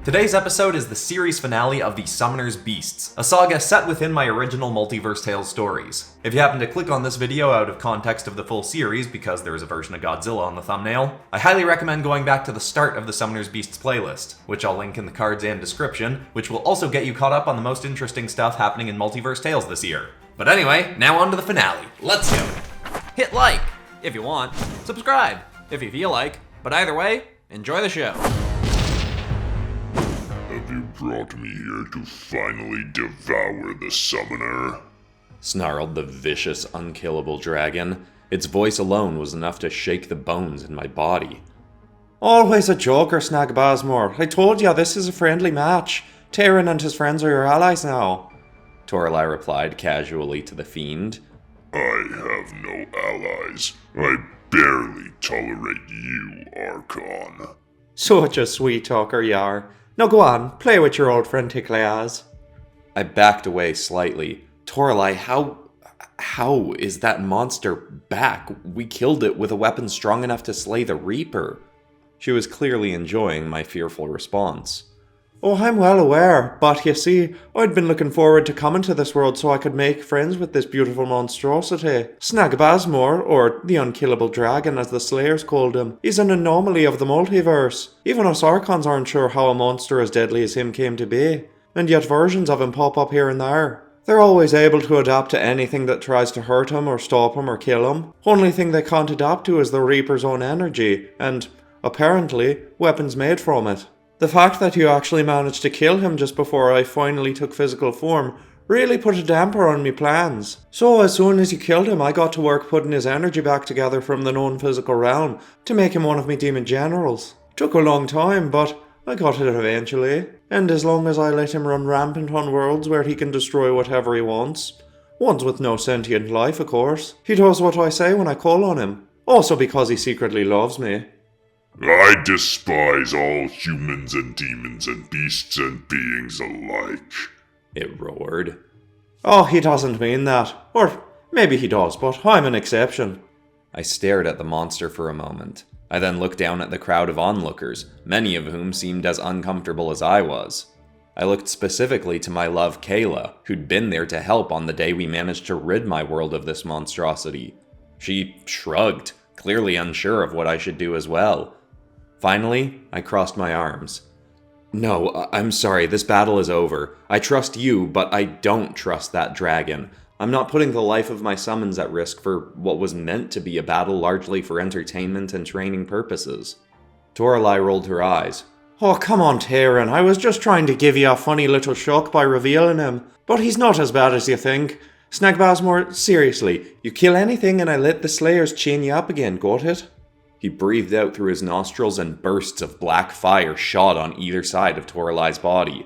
Today's episode is the series finale of the Summoner's Beasts, a saga set within my original Multiverse Tales stories. If you happen to click on this video out of context of the full series because there is a version of Godzilla on the thumbnail, I highly recommend going back to the start of the Summoner's Beasts playlist, which I'll link in the cards and description, which will also get you caught up on the most interesting stuff happening in Multiverse Tales this year. But anyway, now on to the finale. Let's go! Hit like, if you want. Subscribe, if you feel like. But either way, enjoy the show. Have you brought me here to finally devour the summoner? Snarled the vicious, unkillable dragon. Its voice alone was enough to shake the bones in my body. Always a joker, Snagabasmore. I told ya this is a friendly match. Tayrun and his friends are your allies now. Torreli replied casually to the fiend. I have no allies. I barely tolerate you, Archon. Such a sweet talker, Yar. Now go on, play with your old friend Tiklayaz. I backed away slightly. Torreli, how is that monster back? We killed it with a weapon strong enough to slay the Reaper. She was clearly enjoying my fearful response. Oh, I'm well aware, but you see, I'd been looking forward to coming to this world so I could make friends with this beautiful monstrosity. Snagabasmore, or the Unkillable Dragon as the Slayers called him, is an anomaly of the multiverse. Even us Archons aren't sure how a monster as deadly as him came to be, and yet versions of him pop up here and there. They're always able to adapt to anything that tries to hurt him or stop him or kill him. Only thing they can't adapt to is the Reaper's own energy, and, apparently, weapons made from it. The fact that you actually managed to kill him just before I finally took physical form really put a damper on me plans. So as soon as you killed him, I got to work putting his energy back together from the known physical realm to make him one of me demon generals. Took a long time, but I got it eventually. And as long as I let him run rampant on worlds where he can destroy whatever he wants, ones with no sentient life, of course, he does what I say when I call on him. Also because he secretly loves me. I despise all humans and demons and beasts and beings alike. It roared. Oh, he doesn't mean that. Or maybe he does, but I'm an exception. I stared at the monster for a moment. I then looked down at the crowd of onlookers, many of whom seemed as uncomfortable as I was. I looked specifically to my love Kayla, who'd been there to help on the day we managed to rid my world of this monstrosity. She shrugged, clearly unsure of what I should do as well. Finally, I crossed my arms. No, I'm sorry, this battle is over. I trust you, but I don't trust that dragon. I'm not putting the life of my summons at risk for what was meant to be a battle largely for entertainment and training purposes. Torreli rolled her eyes. Oh, come on, Tayrun. I was just trying to give you a funny little shock by revealing him. But he's not as bad as you think. Snagabasmore, seriously, you kill anything and I let the Slayers chain you up again, got it? He breathed out through his nostrils and bursts of black fire shot on either side of Torreli's body.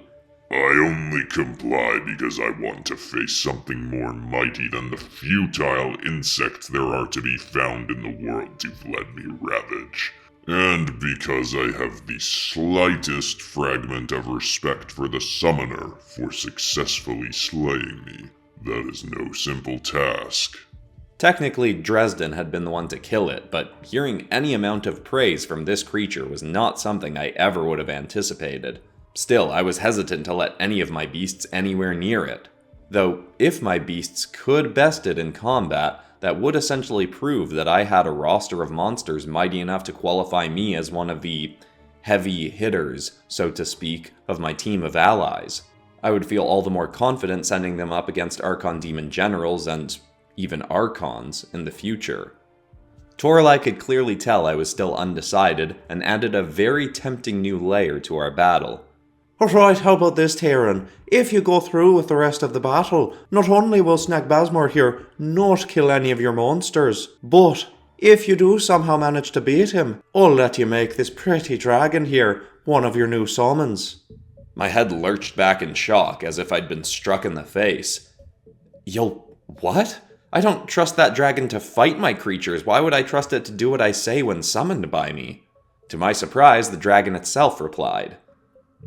I only comply because I want to face something more mighty than the futile insects there are to be found in the world you've let me ravage. And because I have the slightest fragment of respect for the summoner for successfully slaying me. That is no simple task. Technically, Dresden had been the one to kill it, but hearing any amount of praise from this creature was not something I ever would have anticipated. Still, I was hesitant to let any of my beasts anywhere near it. Though, if my beasts could best it in combat, that would essentially prove that I had a roster of monsters mighty enough to qualify me as one of the heavy hitters, so to speak, of my team of allies. I would feel all the more confident sending them up against Archon demon generals and even Archons in the future. Torreli could clearly tell I was still undecided and added a very tempting new layer to our battle. Alright, how about this, Tayrun? If you go through with the rest of the battle, not only will Snagabasmore here not kill any of your monsters, but if you do somehow manage to beat him, I'll let you make this pretty dragon here one of your new summons. My head lurched back in shock as if I'd been struck in the face. You'll what? I don't trust that dragon to fight my creatures. Why would I trust it to do what I say when summoned by me? To my surprise, the dragon itself replied.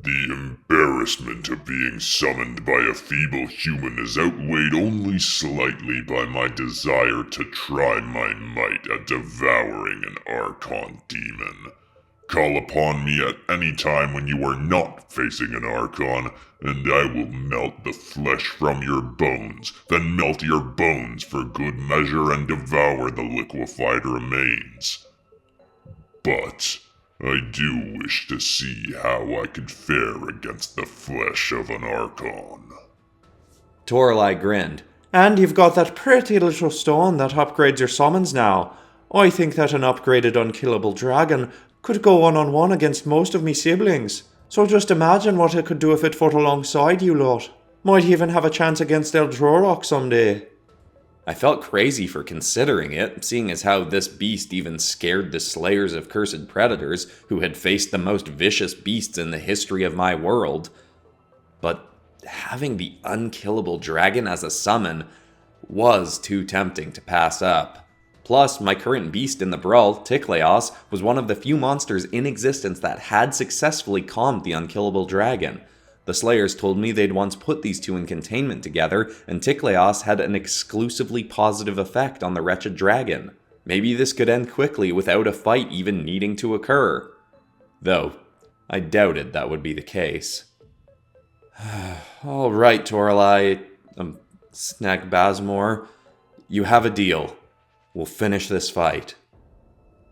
The embarrassment of being summoned by a feeble human is outweighed only slightly by my desire to try my might at devouring an Archon demon. Call upon me at any time when you are not facing an Archon, and I will melt the flesh from your bones, then melt your bones for good measure and devour the liquefied remains. But I do wish to see how I could fare against the flesh of an Archon. Torreli grinned. And you've got that pretty little stone that upgrades your summons now. I think that an upgraded Unkillable Dragon could go one-on-one against most of me siblings. So just imagine what it could do if it fought alongside you lot. Might even have a chance against Eldrorok someday. I felt crazy for considering it, seeing as how this beast even scared the slayers of cursed predators who had faced the most vicious beasts in the history of my world. But having the Unkillable Dragon as a summon was too tempting to pass up. Plus, my current beast in the brawl, Tikleos, was one of the few monsters in existence that had successfully calmed the Unkillable Dragon. The Slayers told me they'd once put these two in containment together, and Tikleos had an exclusively positive effect on the wretched dragon. Maybe this could end quickly without a fight even needing to occur. Though, I doubted that would be the case. Alright, Torreli, Snag Bazmore, you have a deal. We'll finish this fight.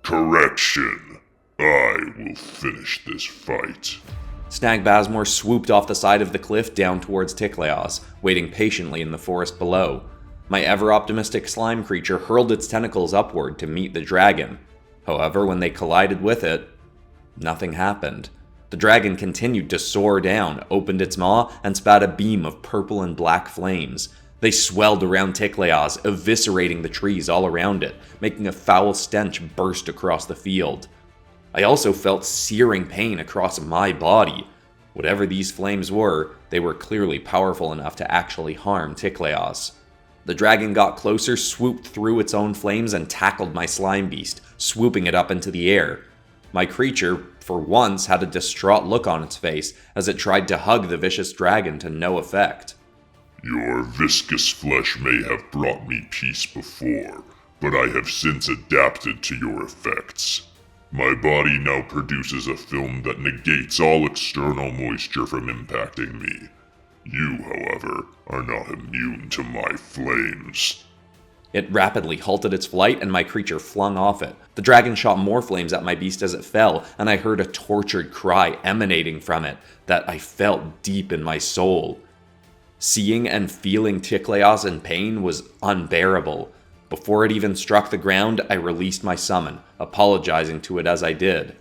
Correction. I will finish this fight. Snag Bazmore swooped off the side of the cliff down towards Tikleos, waiting patiently in the forest below. My ever-optimistic slime creature hurled its tentacles upward to meet the dragon. However, when they collided with it, nothing happened. The dragon continued to soar down, opened its maw, and spat a beam of purple and black flames. They swelled around Tikleos, eviscerating the trees all around it, making a foul stench burst across the field. I also felt searing pain across my body. Whatever these flames were, they were clearly powerful enough to actually harm Tikleos. The dragon got closer, swooped through its own flames, and tackled my slime beast, swooping it up into the air. My creature, for once, had a distraught look on its face as it tried to hug the vicious dragon to no effect. Your viscous flesh may have brought me peace before, but I have since adapted to your effects. My body now produces a film that negates all external moisture from impacting me. You, however, are not immune to my flames. It rapidly halted its flight, and my creature flung off it. The dragon shot more flames at my beast as it fell, and I heard a tortured cry emanating from it that I felt deep in my soul. Seeing and feeling Tikleos in pain was unbearable. Before it even struck the ground, I released my summon, apologizing to it as I did.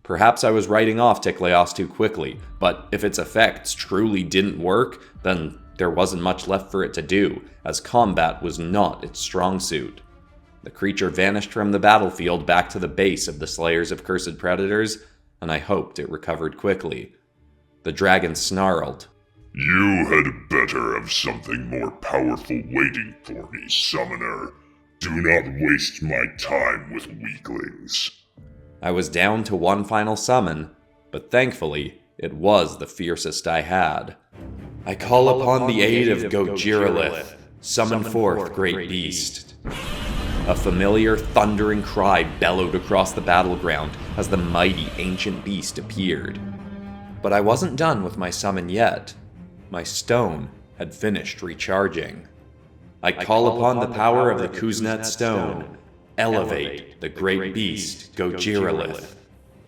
Perhaps I was writing off Tikleos too quickly, but if its effects truly didn't work, then there wasn't much left for it to do, as combat was not its strong suit. The creature vanished from the battlefield back to the base of the Slayers of Cursed Predators, and I hoped it recovered quickly. The dragon snarled. You had better have something more powerful waiting for me, Summoner. Do not waste my time with weaklings. I was down to one final summon, but thankfully, it was the fiercest I had. I call upon the aid of Gojirolith. Summon forth, great beast. A familiar, thundering cry bellowed across the battleground as the mighty ancient beast appeared. But I wasn't done with my summon yet. My stone had finished recharging. I call upon the power of the Kuznet Stone. Elevate the great beast, Gojirolith.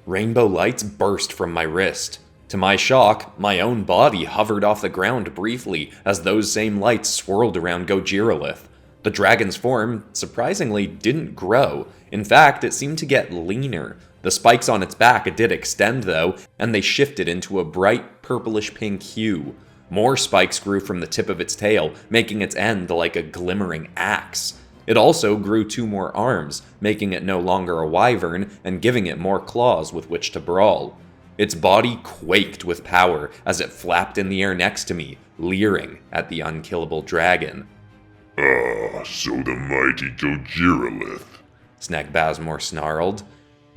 Rainbow lights burst from my wrist. To my shock, my own body hovered off the ground briefly as those same lights swirled around Gojirolith. The dragon's form, surprisingly, didn't grow. In fact, it seemed to get leaner. The spikes on its back did extend, though, and they shifted into a bright purplish-pink hue. More spikes grew from the tip of its tail, making its end like a glimmering axe. It also grew 2 more arms, making it no longer a wyvern and giving it more claws with which to brawl. Its body quaked with power as it flapped in the air next to me, leering at the Unkillable Dragon. Ah, so the mighty Gojirolith. Snag Bazmore snarled.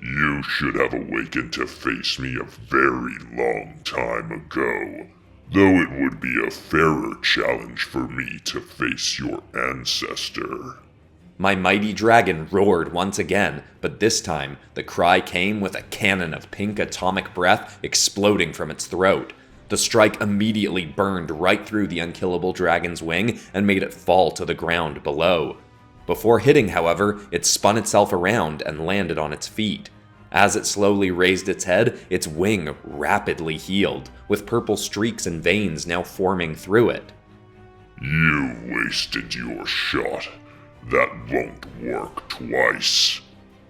You should have awakened to face me a very long time ago. Though it would be a fairer challenge for me to face your ancestor. My mighty dragon roared once again, but this time the cry came with a cannon of pink atomic breath exploding from its throat. The strike immediately burned right through the Unkillable Dragon's wing and made it fall to the ground below. Before hitting, however, it spun itself around and landed on its feet. As it slowly raised its head, its wing rapidly healed, with purple streaks and veins now forming through it. You wasted your shot. That won't work twice.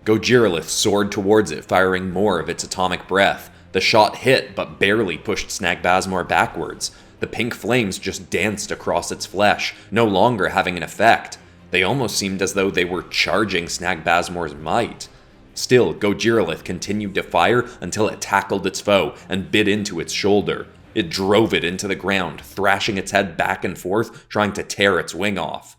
Gojirolith soared towards it, firing more of its atomic breath. The shot hit, but barely pushed Snagbasmor backwards. The pink flames just danced across its flesh, no longer having an effect. They almost seemed as though they were charging Snagbasmor's might. Still, Gojirolith continued to fire until it tackled its foe and bit into its shoulder. It drove it into the ground, thrashing its head back and forth, trying to tear its wing off.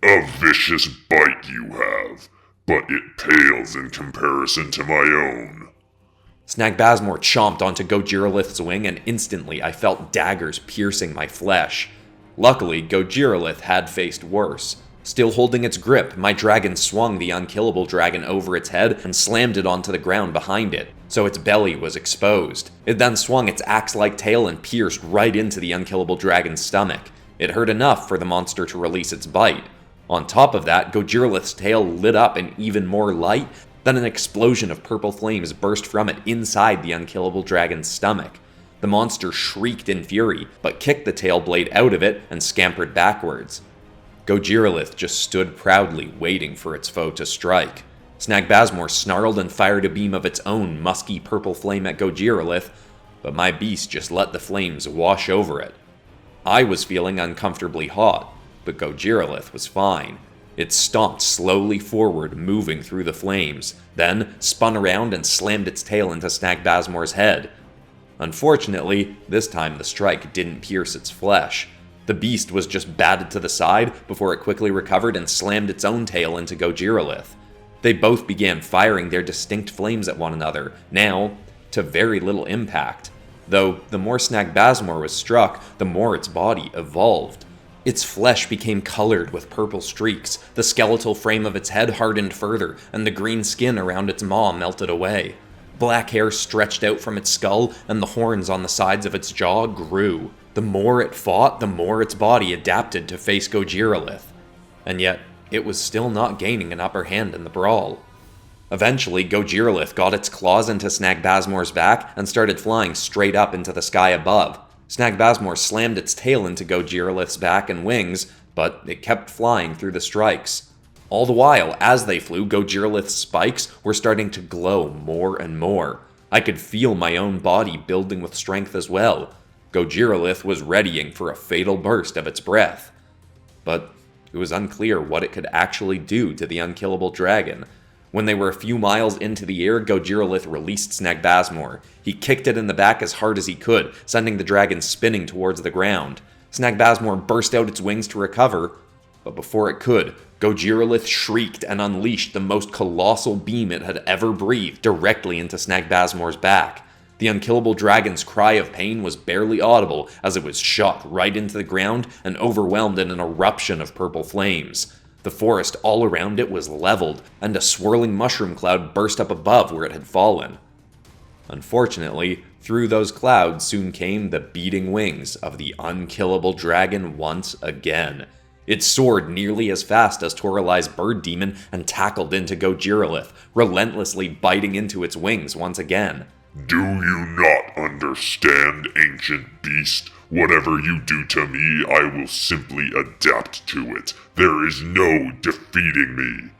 A vicious bite you have, but it pales in comparison to my own. Snagbasmor chomped onto Gojirolith's wing, and instantly I felt daggers piercing my flesh. Luckily, Gojirolith had faced worse. Still holding its grip, my dragon swung the Unkillable Dragon over its head and slammed it onto the ground behind it, so its belly was exposed. It then swung its axe-like tail and pierced right into the Unkillable Dragon's stomach. It hurt enough for the monster to release its bite. On top of that, Gojirolith's tail lit up in even more light. Then an explosion of purple flames burst from it inside the Unkillable Dragon's stomach. The monster shrieked in fury, but kicked the tail blade out of it and scampered backwards. Gojirolith just stood proudly, waiting for its foe to strike. Snagbasmor snarled and fired a beam of its own musky purple flame at Gojirolith, but my beast just let the flames wash over it. I was feeling uncomfortably hot, but Gojirolith was fine. It stomped slowly forward, moving through the flames, then spun around and slammed its tail into Snagbasmor's head. Unfortunately, this time the strike didn't pierce its flesh. The beast was just batted to the side before it quickly recovered and slammed its own tail into Gojirolith. They both began firing their distinct flames at one another, now to very little impact. Though the more Snagbasmor was struck, the more its body evolved. Its flesh became colored with purple streaks, the skeletal frame of its head hardened further, and the green skin around its maw melted away. Black hair stretched out from its skull, and the horns on the sides of its jaw grew. The more it fought, the more its body adapted to face Gojirolith. And yet, it was still not gaining an upper hand in the brawl. Eventually, Gojirolith got its claws into Snagbasmor's back and started flying straight up into the sky above. Snagbasmor slammed its tail into Gojirolith's back and wings, but it kept flying through the strikes. All the while, as they flew, Gojirolith's spikes were starting to glow more and more. I could feel my own body building with strength as well. Gojirolith was readying for a fatal burst of its breath. But it was unclear what it could actually do to the Unkillable Dragon. When they were a few miles into the air, Gojirolith released Snagbasmor. He kicked it in the back as hard as he could, sending the dragon spinning towards the ground. Snagbasmor burst out its wings to recover, but before it could, Gojirolith shrieked and unleashed the most colossal beam it had ever breathed directly into Snagbasmor's back. The Unkillable Dragon's cry of pain was barely audible as it was shot right into the ground and overwhelmed in an eruption of purple flames. The forest all around it was leveled, and a swirling mushroom cloud burst up above where it had fallen. Unfortunately, through those clouds soon came the beating wings of the Unkillable Dragon once again. It soared nearly as fast as Torreli's bird demon and tackled into Gojirolith, relentlessly biting into its wings once again. Do you not understand, ancient beast? Whatever you do to me, I will simply adapt to it. There is no defeating me.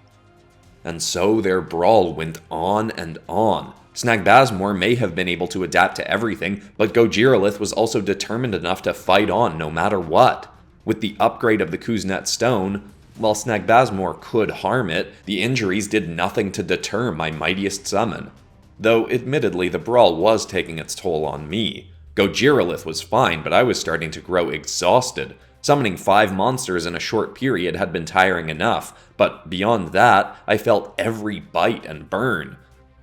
And so their brawl went on and on. Snagbasmor may have been able to adapt to everything, but Gojirolith was also determined enough to fight on no matter what. With the upgrade of the Kuznet Stone, while Snagbasmor could harm it, the injuries did nothing to deter my mightiest summon. Though, admittedly, the brawl was taking its toll on me. Gojirolith was fine, but I was starting to grow exhausted. Summoning 5 monsters in a short period had been tiring enough, but beyond that, I felt every bite and burn.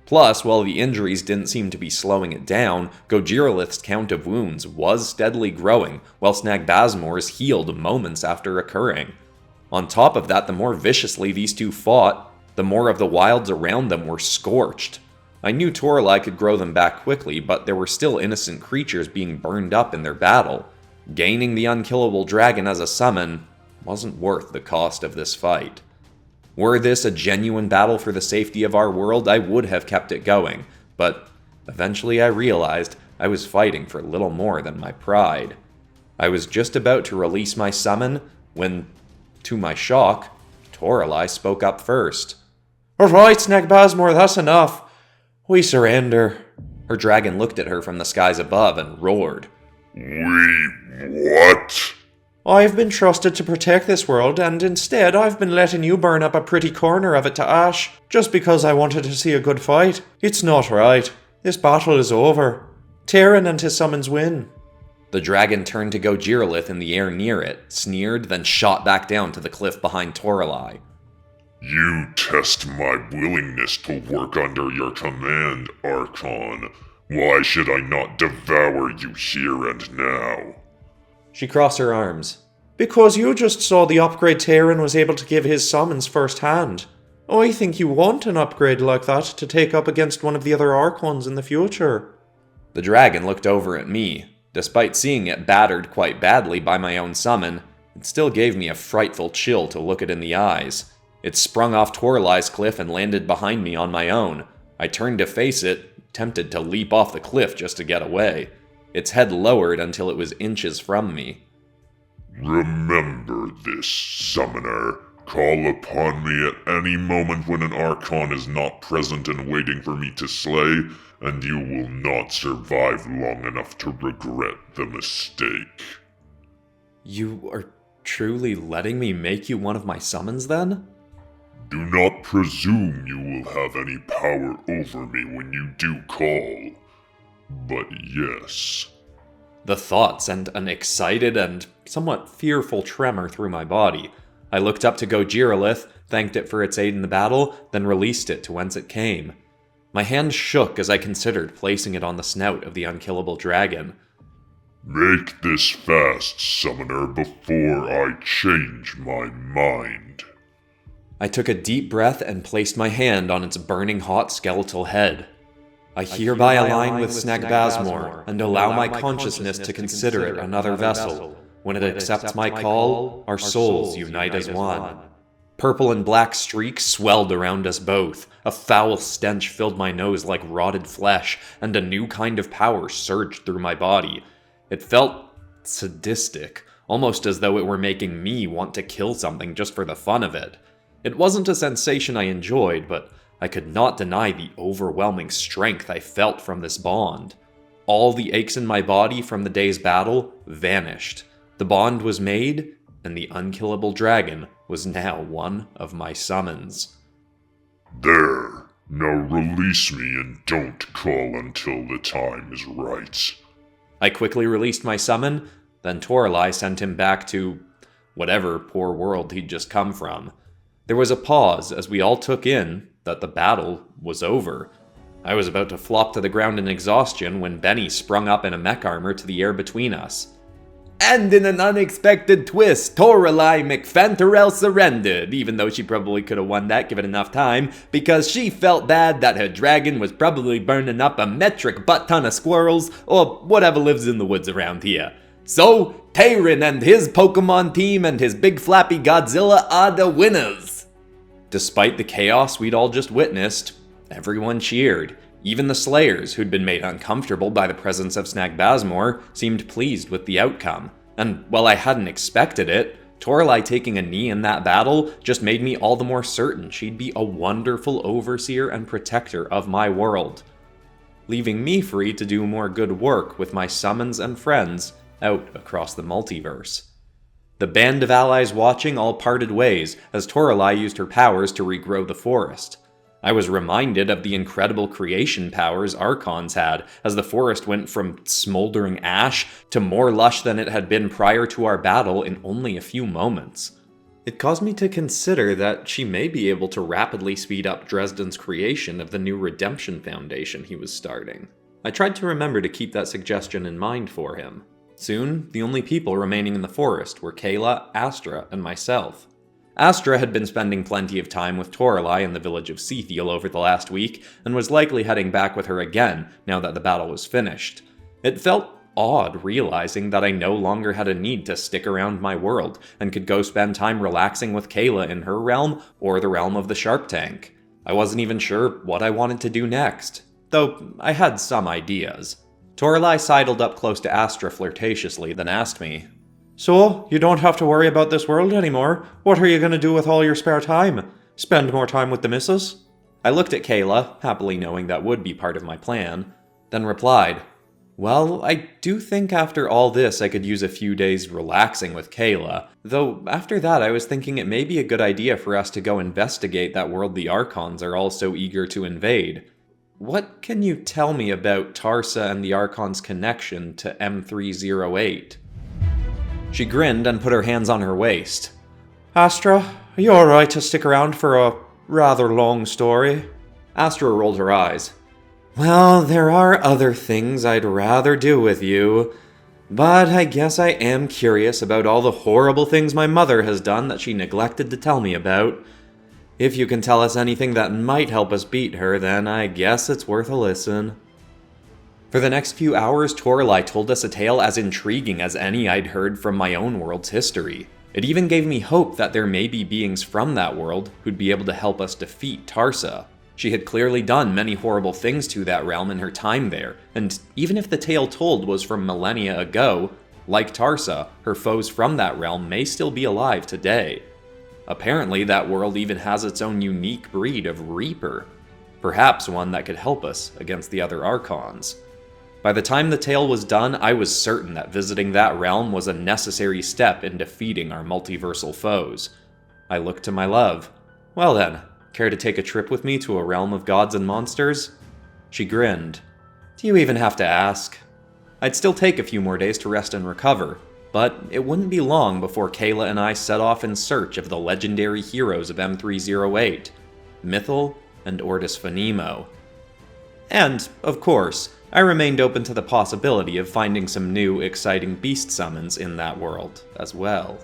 Plus, while the injuries didn't seem to be slowing it down, Gojirolith's count of wounds was steadily growing, while Snagbasmor's healed moments after occurring. On top of that, the more viciously these two fought, the more of the wilds around them were scorched. I knew Torreli could grow them back quickly, but there were still innocent creatures being burned up in their battle. Gaining the Unkillable Dragon as a summon wasn't worth the cost of this fight. Were this a genuine battle for the safety of our world, I would have kept it going, but eventually I realized I was fighting for little more than my pride. I was just about to release my summon when, to my shock, Torreli spoke up first. Alright, Snagbazmore, that's enough. We surrender. Her dragon looked at her from the skies above and roared. We what? I've been trusted to protect this world, and instead I've been letting you burn up a pretty corner of it to ash, just because I wanted to see a good fight. It's not right. This battle is over. Tayrun and his summons win. The dragon turned to Gojirolith in the air near it, sneered, then shot back down to the cliff behind Torreli. You test my willingness to work under your command, Archon. Why should I not devour you here and now? She crossed her arms. Because you just saw the upgrade Tayrun was able to give his summons firsthand. I think you want an upgrade like that to take up against one of the other Archons in the future. The dragon looked over at me. Despite seeing it battered quite badly by my own summon, it still gave me a frightful chill to look it in the eyes. It sprung off Torreli's cliff and landed behind me on my own. I turned to face it, tempted to leap off the cliff just to get away. Its head lowered until it was inches from me. Remember this, Summoner. Call upon me at any moment when an Archon is not present and waiting for me to slay, and you will not survive long enough to regret the mistake. You are truly letting me make you one of my summons, then? Do not presume you will have any power over me when you do call. But yes. The thought sent an excited and somewhat fearful tremor through my body. I looked up to Gojirolith, thanked it for its aid in the battle, then released it to whence it came. My hand shook as I considered placing it on the snout of the Unkillable Dragon. Make this fast, Summoner, before I change my mind. I took a deep breath and placed my hand on its burning hot skeletal head. I hereby align with Snagbazmore and allow my consciousness to consider it another vessel. When it accepts my call, our souls unite as one. Purple and black streaks swelled around us both. A foul stench filled my nose like rotted flesh, and a new kind of power surged through my body. It felt sadistic, almost as though it were making me want to kill something just for the fun of it. It wasn't a sensation I enjoyed, but I could not deny the overwhelming strength I felt from this bond. All the aches in my body from the day's battle vanished. The bond was made, and the Unkillable Dragon was now one of my summons. There. Now release me and don't call until the time is right. I quickly released my summon, then Torreli sent him back to whatever poor world he'd just come from. There was a pause as we all took in that the battle was over. I was about to flop to the ground in exhaustion when Benny sprung up in a mech armor to the air between us. And in an unexpected twist, Torreli McFantarel surrendered, even though she probably could have won that given enough time, because she felt bad that her dragon was probably burning up a metric butt-ton of squirrels, or whatever lives in the woods around here. So, Tayrun and his Pokemon team and his big flappy Godzilla are the winners! Despite the chaos we'd all just witnessed, everyone cheered. Even the Slayers, who'd been made uncomfortable by the presence of Snagbazmore, seemed pleased with the outcome. And while I hadn't expected it, Torreli taking a knee in that battle just made me all the more certain she'd be a wonderful overseer and protector of my world, leaving me free to do more good work with my summons and friends out across the multiverse. The band of allies watching all parted ways as Torreli used her powers to regrow the forest. I was reminded of the incredible creation powers Archons had, as the forest went from smoldering ash to more lush than it had been prior to our battle in only a few moments. It caused me to consider that she may be able to rapidly speed up Dresden's creation of the new Redemption Foundation he was starting. I tried to remember to keep that suggestion in mind for him. Soon, the only people remaining in the forest were Kayla, Astra, and myself. Astra had been spending plenty of time with Torreli in the village of Sethiel over the last week, and was likely heading back with her again now that the battle was finished. It felt odd realizing that I no longer had a need to stick around my world, and could go spend time relaxing with Kayla in her realm, or the realm of the Sharp Tank. I wasn't even sure what I wanted to do next, though I had some ideas. Torreli sidled up close to Astra flirtatiously, then asked me, "So, you don't have to worry about this world anymore? What are you gonna do with all your spare time? Spend more time with the missus?" I looked at Kayla, happily knowing that would be part of my plan, then replied, "Well, I do think after all this I could use a few days relaxing with Kayla, though after that I was thinking it may be a good idea for us to go investigate that world the Archons are all so eager to invade. What can you tell me about Tarsa and the Archon's connection to M308? She grinned and put her hands on her waist. "Astra, are you alright to stick around for a rather long story?" Astra rolled her eyes. "Well, there are other things I'd rather do with you, but I guess I am curious about all the horrible things my mother has done that she neglected to tell me about. If you can tell us anything that might help us beat her, then I guess it's worth a listen." For the next few hours, Torreli told us a tale as intriguing as any I'd heard from my own world's history. It even gave me hope that there may be beings from that world who'd be able to help us defeat Tarsa. She had clearly done many horrible things to that realm in her time there, and even if the tale told was from millennia ago, like Tarsa, her foes from that realm may still be alive today. Apparently, that world even has its own unique breed of Reaper, perhaps one that could help us against the other Archons. By the time the tale was done, I was certain that visiting that realm was a necessary step in defeating our multiversal foes. I looked to my love. "Well then, care to take a trip with me to a realm of gods and monsters?" She grinned. "Do you even have to ask?" I'd still take a few more days to rest and recover, but it wouldn't be long before Kayla and I set off in search of the legendary heroes of M308, Mythal and Ortis Phonemo. And, of course, I remained open to the possibility of finding some new, exciting beast summons in that world as well.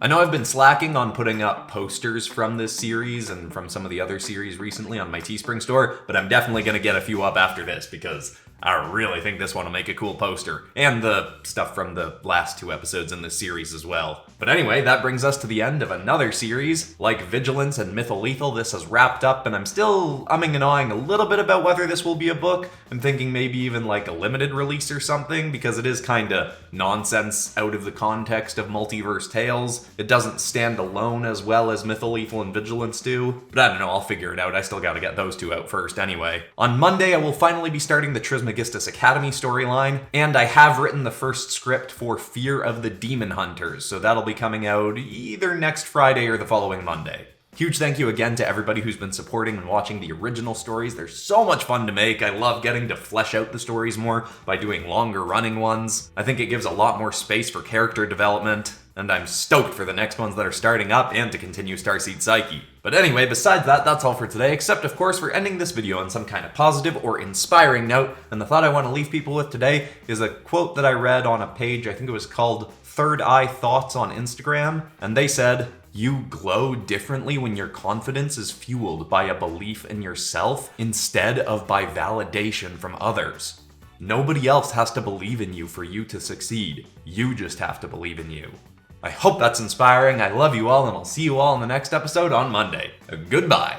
I know I've been slacking on putting up posters from this series and from some of the other series recently on my Teespring store, but I'm definitely going to get a few up after this because I really think this one will make a cool poster. And the stuff from the last 2 episodes in this series as well. But anyway, that brings us to the end of another series. Like Vigilance and Mytholethal, this has wrapped up, and I'm still umming and ahhing a little bit about whether this will be a book. I'm thinking maybe even like a limited release or something, because it is kinda nonsense out of the context of multiverse tales. It doesn't stand alone as well as Mytholethal and Vigilance do. But I don't know, I'll figure it out. I still gotta get those 2 out first anyway. On Monday, I will finally be starting the Trismegistus Academy storyline, and I have written the first script for Fear of the Demon Hunters, so that'll be coming out either next Friday or the following Monday. Huge thank you again to everybody who's been supporting and watching the original stories. They're so much fun to make. I love getting to flesh out the stories more by doing longer running ones. I think it gives a lot more space for character development, and I'm stoked for the next ones that are starting up and to continue Starseed Psyche. But anyway, besides that, that's all for today, except of course for ending this video on some kind of positive or inspiring note. And the thought I want to leave people with today is a quote that I read on a page, I think it was called Third Eye Thoughts on Instagram, and they said, "You glow differently when your confidence is fueled by a belief in yourself instead of by validation from others. Nobody else has to believe in you for you to succeed. You just have to believe in you." I hope that's inspiring. I love you all, and I'll see you all in the next episode on Monday. Goodbye.